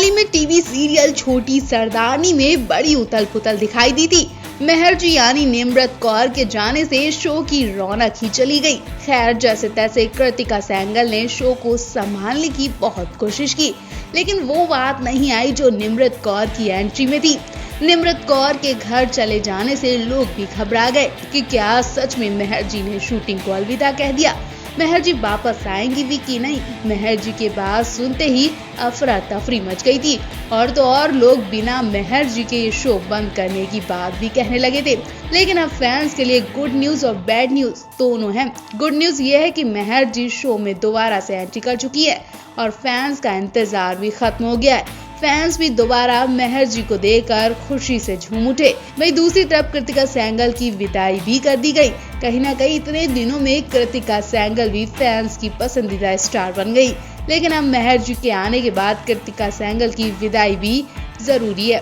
ही में TV serial छोटी सरदारनी में बड़ी उथल पुथल दिखाई दी थी। मेहर जी यानी निम्रत कौर के जाने से शो की रौनक ही चली गई। खैर, जैसे तैसे कृतिका सेंगल ने शो को संभालने की बहुत कोशिश की, लेकिन वो बात नहीं आई जो निम्रत कौर की एंट्री में थी। निम्रत कौर के घर चले जाने से लोग भी घबरा गए कि क्या सच में मेहर जी ने शूटिंग को अलविदा कह दिया। मेहर जी वापस आएंगी भी कि नहीं। मेहर जी के बात सुनते ही अफरा तफरी मच गई थी और तो और लोग बिना मेहर जी के ये शो बंद करने की बात भी कहने लगे थे। लेकिन अब फैंस के लिए गुड न्यूज और बैड न्यूज दोनों हैं। गुड न्यूज ये है कि मेहर जी शो में दोबारा से एंट्री कर चुकी है और फैंस का इंतजार भी खत्म हो गया है। फैंस भी दोबारा मेहर जी को देखकर खुशी से झूम उठे। वहीं दूसरी तरफ कृतिका सेंगल की विदाई भी कर दी गई। कहीं ना कहीं इतने दिनों में कृतिका सेंगल भी फैंस की पसंदीदा स्टार बन गई, लेकिन अब मेहर जी के आने के बाद कृतिका सेंगल की विदाई भी जरूरी है,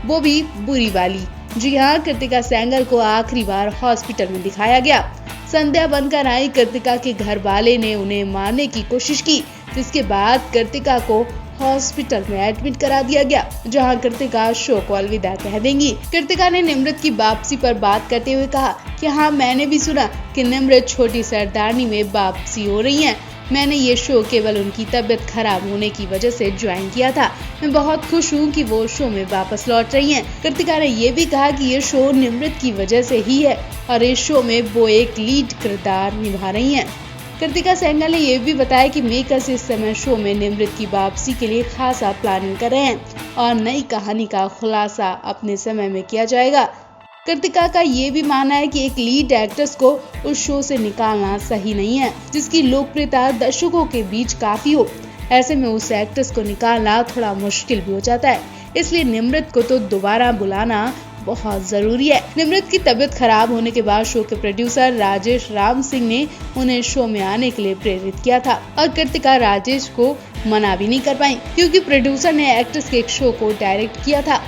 वो भी बुरी वाली। जी हाँ, कृतिका सेंगल को आखिरी बार हॉस्पिटल में दिखाया गया। संध्या बनकर आई कृतिका के घर वाले ने उन्हें मारने की कोशिश की, जिसके बाद कृतिका को हॉस्पिटल में एडमिट करा दिया गया, जहां कृतिका शो को अलविदा कह देंगी। कृतिका ने निम्रत की वापसी पर बात करते हुए कहा कि हाँ, मैंने भी सुना कि निम्रत छोटी सरदारनी में वापसी हो रही हैं। मैंने ये शो केवल उनकी तबीयत खराब होने की वजह से ज्वाइन किया था। मैं बहुत खुश हूँ कि वो शो में वापस लौट रही हैं। कृतिका ने ये भी कहा कि ये शो निम्रत की वजह से ही है और इस शो में वो एक लीड किरदार निभा रही हैं। कृतिका सेंगल ने यह भी बताया कि मेकर्स इस समय शो में निम्रत की वापसी के लिए खासा प्लानिंग कर रहे हैं और नई कहानी का खुलासा अपने समय में किया जाएगा। कृतिका का ये भी मानना है कि एक लीड एक्ट्रेस को उस शो से निकालना सही नहीं है, जिसकी लोकप्रियता दर्शकों के बीच काफी हो। ऐसे में उस एक्ट्रेस को निकालना थोड़ा मुश्किल भी हो जाता है, इसलिए निम्रत को तो दोबारा बुलाना बहुत जरूरी है। निम्रत की तबीयत खराब होने के बाद शो के प्रोड्यूसर राजेश राम सिंह ने उन्हें शो में आने के लिए प्रेरित किया था और कृतिका राजेश को मना भी नहीं कर पाई, क्योंकि प्रोड्यूसर ने एक्ट्रेस के एक शो को डायरेक्ट किया था।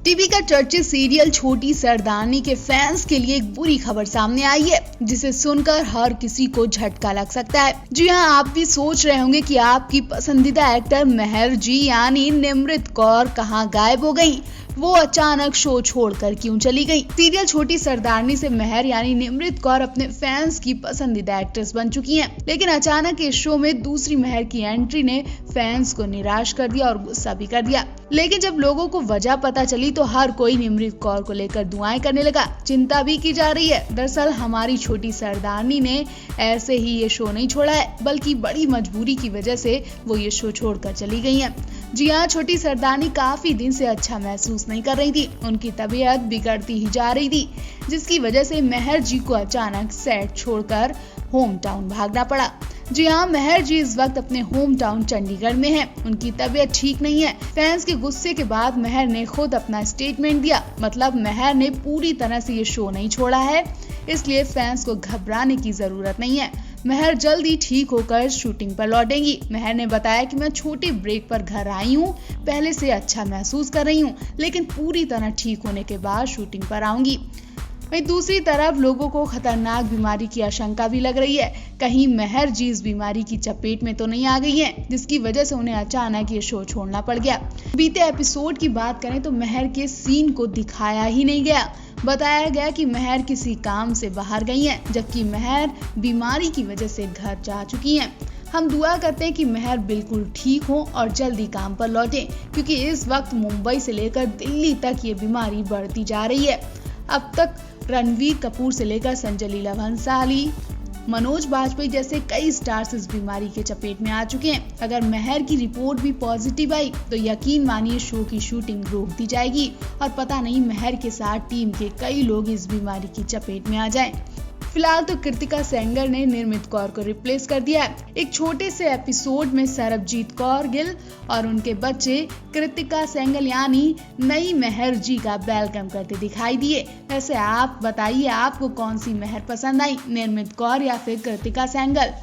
टीवी का चर्चित सीरियल छोटी सरदारनी के फैंस के लिए एक बुरी खबर सामने आई है, जिसे सुनकर हर किसी को झटका लग सकता है। जी हाँ, आप भी सोच रहे होंगे कि आपकी पसंदीदा एक्टर मेहर जी यानी निम्रत कौर कहाँ गायब हो गयी, वो अचानक शो छोड़कर क्यों चली गई। सीरियल छोटी सरदारनी से मेहर यानी निम्रत कौर अपने फैंस की पसंदीदा एक्ट्रेस बन चुकी हैं, लेकिन अचानक इस शो में दूसरी मेहर की एंट्री ने फैंस को निराश कर दिया और गुस्सा भी कर दिया। लेकिन जब लोगों को वजह पता चली तो हर कोई निम्रत कौर को लेकर दुआएं करने लगा। चिंता भी की जा रही है। दरअसल हमारी छोटी सरदारनी ने ऐसे ही ये शो नहीं छोड़ा है, बल्कि बड़ी मजबूरी की वजह से वो ये शो छोड़कर चली गई हैं। जी हाँ, छोटी सरदारनी काफी दिन से अच्छा महसूस नहीं कर रही थी। उनकी तबीयत बिगड़ती ही जा रही थी, जिसकी वजह से मेहर जी को अचानक सेट छोड़कर होम टाउन भागना पड़ा। जी हाँ, मेहर जी इस वक्त अपने होम टाउन चंडीगढ़ में हैं। उनकी तबीयत ठीक नहीं है। फैंस के गुस्से के बाद मेहर ने खुद अपना स्टेटमेंट दिया। मतलब मेहर ने पूरी तरह से ये शो नहीं छोड़ा है, इसलिए फैंस को घबराने की जरूरत नहीं है। मेहर जल्द ही ठीक होकर शूटिंग पर लौटेंगी। मेहर ने बताया कि मैं छोटे ब्रेक पर घर आई हूँ, पहले से अच्छा महसूस कर रही हूँ, लेकिन पूरी तरह ठीक होने के बाद शूटिंग पर आऊंगी। वहीं दूसरी तरफ लोगों को खतरनाक बीमारी की आशंका भी लग रही है। कहीं मेहर जी इस बीमारी की चपेट में तो नहीं आ गई हैं, जिसकी वजह से उन्हें अचानक ये शो छोड़ना पड़ गया। बीते एपिसोड की बात करें तो मेहर के सीन को दिखाया ही नहीं गया। बताया गया कि मेहर किसी काम से बाहर गई हैं, जबकि मेहर बीमारी की वजह से घर जा चुकी हैं। हम दुआ करते हैं कि मेहर बिल्कुल ठीक हो और जल्दी काम पर लौटें, क्योंकि इस वक्त मुंबई से लेकर दिल्ली तक ये बीमारी बढ़ती जा रही है। अब तक रणवीर कपूर से लेकर संजय लीला भंसाली, मनोज बाजपेयी जैसे कई स्टार्स इस बीमारी के चपेट में आ चुके हैं। अगर मेहर की रिपोर्ट भी पॉजिटिव आई तो यकीन मानिए शो की शूटिंग रोक दी जाएगी और पता नहीं मेहर के साथ टीम के कई लोग इस बीमारी की चपेट में आ जाएं। फिलहाल तो कृतिका सेंगर ने निम्रत कौर को रिप्लेस कर दिया है। एक छोटे से एपिसोड में सरबजीत कौर गिल और उनके बच्चे कृतिका सेंगर यानी नई मेहर जी का वेलकम करते दिखाई दिए। वैसे आप बताइए, आपको कौन सी मेहर पसंद आई, निम्रत कौर या फिर कृतिका सेंगर?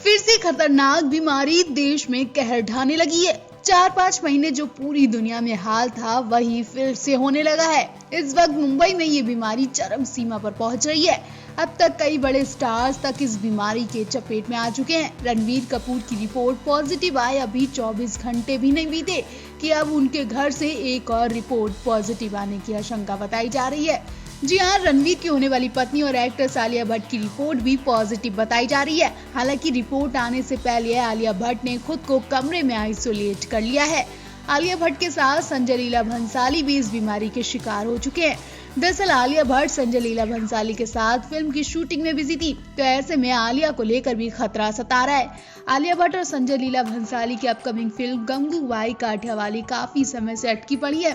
फिर से खतरनाक बीमारी देश में कहर ढाने लगी है। 4-5 महीने जो पूरी दुनिया में हाल था वही फिर से होने लगा है। इस वक्त मुंबई में ये बीमारी चरम सीमा पर पहुंच रही है। अब तक कई बड़े स्टार्स तक इस बीमारी के चपेट में आ चुके हैं। रणवीर कपूर की रिपोर्ट पॉजिटिव आए अभी 24 घंटे भी नहीं बीते कि अब उनके घर से एक और रिपोर्ट पॉजिटिव आने की आशंका बताई जा रही है। जी हाँ, रणवीर की होने वाली पत्नी और एक्ट्रेस आलिया भट्ट की रिपोर्ट भी पॉजिटिव बताई जा रही है। हालांकि रिपोर्ट आने से पहले आलिया भट्ट ने खुद को कमरे में आइसोलेट कर लिया है। आलिया भट्ट के साथ संजय लीला भंसाली भी इस बीमारी के शिकार हो चुके हैं। दरअसल आलिया भट्ट संजय लीला भंसाली के साथ फिल्म की शूटिंग में बिजी थी, तो ऐसे में आलिया को लेकर भी खतरा सता रहा है। आलिया भट्ट और संजय लीला भंसाली की अपकमिंग फिल्म गंगूबाई काठियावाली काफी समय से अटकी पड़ी है।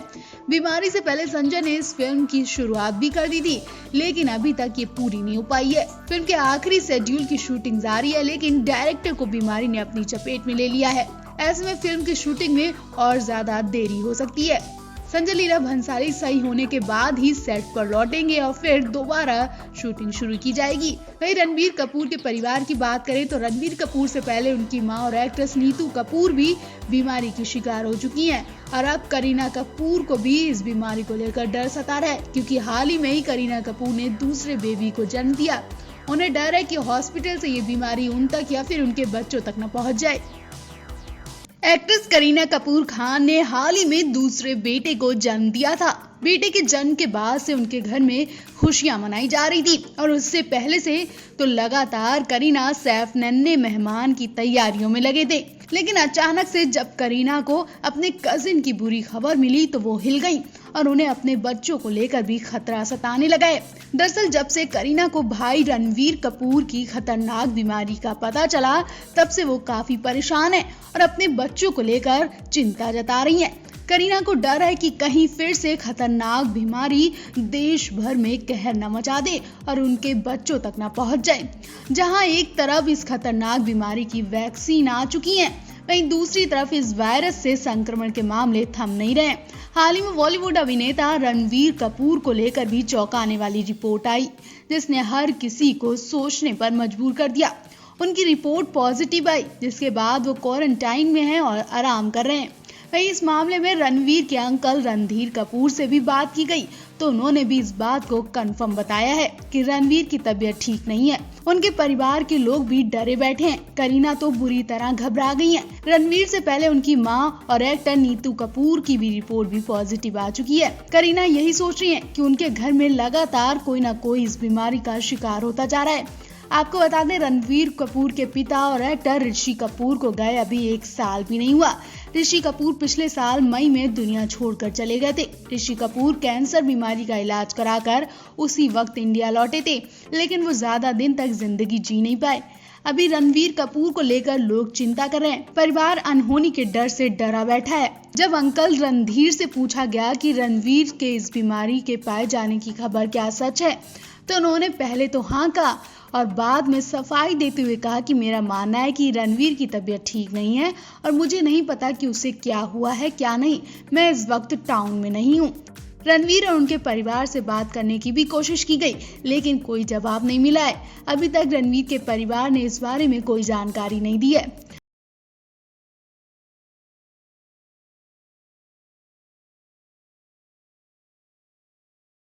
बीमारी से पहले संजय ने इस फिल्म की शुरुआत भी कर दी थी, लेकिन अभी तक ये पूरी नहीं हो पाई है। फिल्म के आखिरी शेड्यूल की शूटिंग जारी है, लेकिन डायरेक्टर को बीमारी ने अपनी चपेट में ले लिया है। ऐसे में फिल्म की शूटिंग में और ज्यादा देरी हो सकती है। संजय लीला भंसाली सही होने के बाद ही सेट पर लौटेंगे और फिर दोबारा शूटिंग शुरू की जाएगी। वहीं रणवीर कपूर के परिवार की बात करें तो रणवीर कपूर से पहले उनकी मां और एक्ट्रेस नीतू कपूर भी बीमारी की शिकार हो चुकी हैं और अब करीना कपूर को भी इस बीमारी को लेकर डर सता रहा है, क्योंकि हाल ही में ही करीना कपूर ने दूसरे बेबी को जन्म दिया। उन्हें डर है कि हॉस्पिटल से ये बीमारी उन तक या फिर उनके बच्चों तक न पहुंच जाए। एक्ट्रेस करीना कपूर खान ने हाल ही में दूसरे बेटे को जन्म दिया था। बेटे के जन्म के बाद से उनके घर में खुशियां मनाई जा रही थी और उससे पहले से तो लगातार करीना सैफ नन्हे मेहमान की तैयारियों में लगे थे। लेकिन अचानक से जब करीना को अपने कजिन की बुरी खबर मिली तो वो हिल गईं और उन्हें अपने बच्चों को लेकर भी खतरा सताने लगा है। दरअसल जब से करीना को भाई रणवीर कपूर की खतरनाक बीमारी का पता चला, तब से वो काफी परेशान है और अपने बच्चों को लेकर चिंता जता रही हैं। करीना को डर है कि कहीं फिर से खतरनाक बीमारी देश भर में कहर न मचा दे और उनके बच्चों तक न पहुंच जाए। जहां एक तरफ इस खतरनाक बीमारी की वैक्सीन आ चुकी है, वहीं दूसरी तरफ इस वायरस से संक्रमण के मामले थम नहीं रहे। हाल ही में बॉलीवुड अभिनेता रणवीर कपूर को लेकर भी चौंकाने वाली रिपोर्ट आई, जिसने हर किसी को सोचने पर मजबूर कर दिया। उनकी रिपोर्ट पॉजिटिव आई, जिसके बाद वो क्वारंटाइन में हैं और आराम कर रहे हैं। वहीं इस मामले में रणवीर के अंकल रणधीर कपूर से भी बात की गई, तो उन्होंने भी इस बात को कंफर्म बताया है कि रणवीर की तबीयत ठीक नहीं है। उनके परिवार के लोग भी डरे बैठे हैं। करीना तो बुरी तरह घबरा गई हैं। रणवीर से पहले उनकी मां और एक्टर नीतू कपूर की भी रिपोर्ट भी पॉजिटिव आ चुकी है। करीना यही सोच रही है कि उनके घर में लगातार कोई न कोई इस बीमारी का शिकार होता जा रहा है। आपको बता दें, रणवीर कपूर के पिता और एक्टर ऋषि कपूर को गए अभी 1 साल भी नहीं हुआ। ऋषि कपूर पिछले साल मई में दुनिया छोड़कर चले गए थे। ऋषि कपूर कैंसर बीमारी का इलाज कराकर उसी वक्त इंडिया लौटे थे, लेकिन वो ज्यादा दिन तक जिंदगी जी नहीं पाए। अभी रणवीर कपूर को लेकर लोग चिंता कर रहे हैं। परिवार अनहोनी के डर से डरा बैठा है। जब अंकल रणधीर से पूछा गया कि रणवीर के इस बीमारी के पाए जाने की खबर क्या सच है, तो उन्होंने पहले तो हाँ कहा और बाद में सफाई देते हुए कहा कि मेरा मानना है कि रणवीर की तबीयत ठीक नहीं है और मुझे नहीं पता कि उसे क्या हुआ है क्या नहीं। मैं इस वक्त टाउन में नहीं हूँ। रणवीर और उनके परिवार से बात करने की भी कोशिश की गई, लेकिन कोई जवाब नहीं मिला है। अभी तक रणवीर के परिवार ने इस बारे में कोई जानकारी नहीं दी है।